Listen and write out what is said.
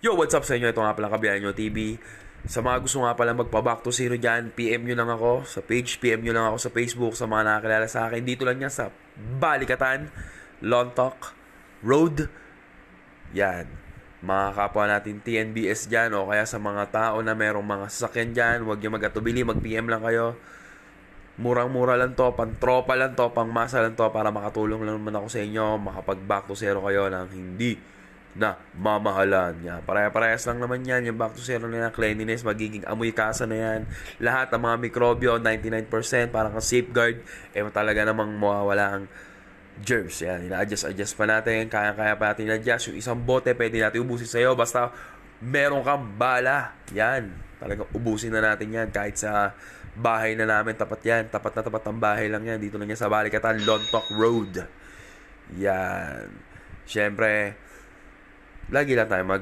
Yo, what's up sa inyo? Ito nga pala Kabiyanyo TV. Sa mga gusto nga pala magpa-back to zero dyan, PM nyo lang ako sa page, PM nyo lang ako sa Facebook, sa mga nakakilala sa akin. Dito lang yan sa Balikatan, Lontok Road. Yan. Mga kapwa natin TNBS dyan o kaya sa mga tao na merong mga sasakyan dyan, huwag nyo mag-atubili, mag-PM lang kayo. Murang-mura lang to, pang-tropa lang to, pang-masa lang to para makatulong lang naman ako sa inyo, makapag-back to zero kayo ng hindi na mamahalan. Yan. Pare-parehas lang naman yan. Yung back to zero na yan, cleanliness, magiging amoy kasa na yan. Lahat ng mga mikrobyo, 99%, parang safeguard, talaga namang mawawala ang germs. Yan, ina-adjust pa natin. Kaya pa natin i-adjust. Yung isang bote, pwede natin ubusin sa'yo. Basta meron kang bala. Yan. Talagang ubusin na natin yan. Kahit sa bahay na namin, tapat yan. Tapat na tapat ang bahay lang yan. Dito lang yan sa Balikatan, Lontok Road. Yan. Siyempre, lagi lang tayo